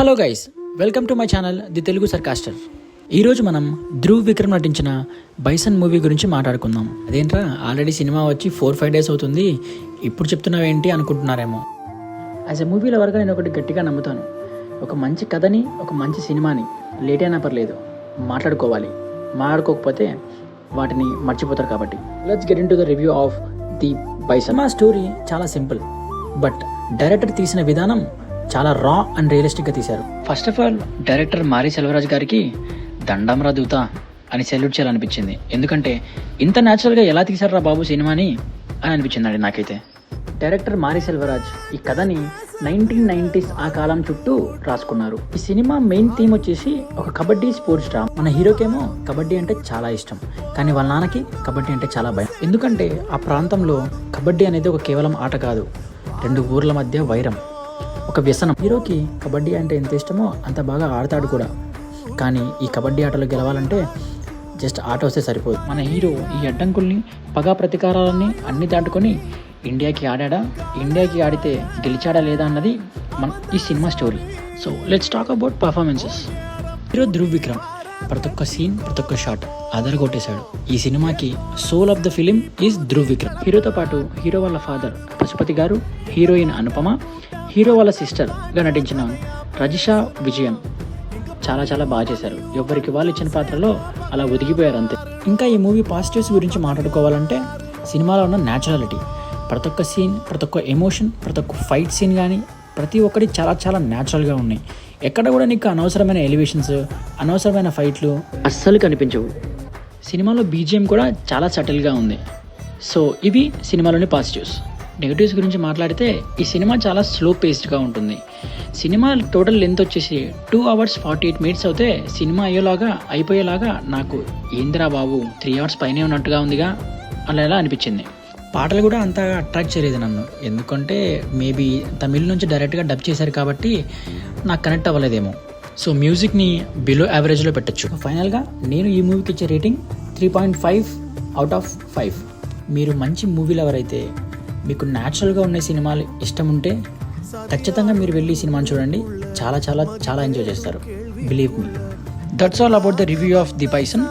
Hello guys, welcome to my channel the Telugu sarcaster. ఈరోజు మనం ధ్రువ్ విక్రమ్ నటించిన బైసన్ మూవీ గురించి మాట్లాడుకుందాం. అదేంట్రా, ఆల్రెడీ సినిమా వచ్చి 4-5 డేస్ అవుతుంది, ఇప్పుడు చెప్తున్నావేంటి అనుకుంటున్నారేమో. యాజ్ ఎ మూవీ లవర్గా నేను ఒకటి గట్టిగా నమ్ముతాను. ఒక మంచి కథని, ఒక మంచి సినిమాని లేట్ అయినా పర్లేదు మాట్లాడుకోవాలి. మాట్లాడుకోకపోతే వాటిని మర్చిపోతారు. కాబట్టి let's get into the review of the Bison. మా స్టోరీ చాలా సింపుల్, బట్ డైరెక్టర్ తీసిన విధానం చాలా రా అండ్ రియలిస్టిక్గా తీశారు. First of all director Mari Selvaraj గారికి దండంరా దూత అని సెల్యూట్ చేయాలనిపించింది. ఎందుకంటే ఇంత న్యాచురల్గా ఎలా తీశారా బాబు సినిమాని అని అనిపించిందండి నాకైతే. డైరెక్టర్ మారీ సెల్వరాజ్ ఈ కథని 1990s ఆ కాలం చుట్టూ రాసుకున్నారు. ఈ సినిమా మెయిన్ థీమ్ వచ్చేసి ఒక కబడ్డీ స్పోర్ట్స్ డ్రామా. మన హీరోకేమో కబడ్డీ అంటే చాలా ఇష్టం, కానీ వాళ్ళ నాన్నకి కబడ్డీ అంటే చాలా భయం. ఎందుకంటే ఆ ప్రాంతంలో కబడ్డీ అనేది ఒక కేవలం ఆట కాదు, 2 ఊర్ల మధ్య వైరం, ఒక వ్యసనం. హీరోకి కబడ్డీ అంటే ఎంత ఇష్టమో అంత బాగా ఆడతాడు కూడా. కానీ ఈ కబడ్డీ ఆటలో గెలవాలంటే జస్ట్ ఆట వస్తే సరిపోదు. మన హీరో ఈ అడ్డంకుల్ని, పగా ప్రతీకారాలన్నీ అన్ని దాటుకొని ఇండియాకి ఆడాడా, ఇండియాకి ఆడితే గెలిచాడా లేదా అన్నది మన ఈ cinema story. So let's talk about performances. Hero Dhruv Vikram ప్రతి ఒక్క సీన్, ప్రతి ఒక్క షాట్ అదరగొట్టేశాడు. ఈ సినిమాకి soul of the film is Dhruv Vikram. హీరోతో పాటు హీరో వాళ్ళ ఫాదర్ పశుపతి గారు, హీరోయిన్ అనుపమ, హీరో వాళ్ళ సిస్టర్గా నటించిన రజిషా విజయన్ చాలా చాలా బాగా చేశారు. ఎవరికి వాళ్ళు ఇచ్చిన పాత్రలో అలా ఒదిగిపోయారు అంతే. ఇంకా ఈ మూవీ పాజిటివ్స్ గురించి మాట్లాడుకోవాలంటే సినిమాలో ఉన్న న్యాచురాలిటీ, ప్రతి ఒక్క సీన్, ప్రతి ఒక్క ఎమోషన్, ప్రతి ఒక్క ఫైట్ సీన్ కానీ ప్రతి ఒక్కటి చాలా చాలా న్యాచురల్గా ఉన్నాయి. ఎక్కడ కూడా నీకు అనవసరమైన ఎలివేషన్స్, అనవసరమైన ఫైట్లు అస్సలు కనిపించవు. సినిమాలో బీజిఎం కూడా చాలా సటిల్గా ఉంది. సో ఇవి సినిమాలోని పాజిటివ్స్. నెగిటివ్స్ గురించి మాట్లాడితే ఈ సినిమా చాలా స్లో పేస్డ్గా ఉంటుంది. సినిమా టోటల్ లెంత్ వచ్చేసి 2 hours 48 minutes అవుతే సినిమా అయిపోయేలాగా నాకు ఏందిరా బాబు 3 hours పైనే ఉన్నట్టుగా ఉందిగా అలా అనిపించింది. పాటలు కూడా అంతగా అట్రాక్ట్ చేయలేదు నన్ను, ఎందుకంటే మేబీ తమిళ్ నుంచి డైరెక్ట్గా డబ్ చేశారు కాబట్టి నాకు కనెక్ట్ అవ్వలేదేమో. సో మ్యూజిక్ని బిలో యావరేజ్లో పెట్టచ్చు. ఫైనల్గా నేను ఈ మూవీకి ఇచ్చే రేటింగ్ 3.5 out of 5. మీరు మంచి మూవీ లవర్ అయితే, మీకు న్యాచురల్గా ఉండే సినిమాలు ఇష్టం ఉంటే ఖచ్చితంగా మీరు వెళ్ళి ఈ సినిమాని చూడండి. చాలా చాలా చాలా ఎంజాయ్ చేస్తారు. Believe me. That's all about the review of the bison.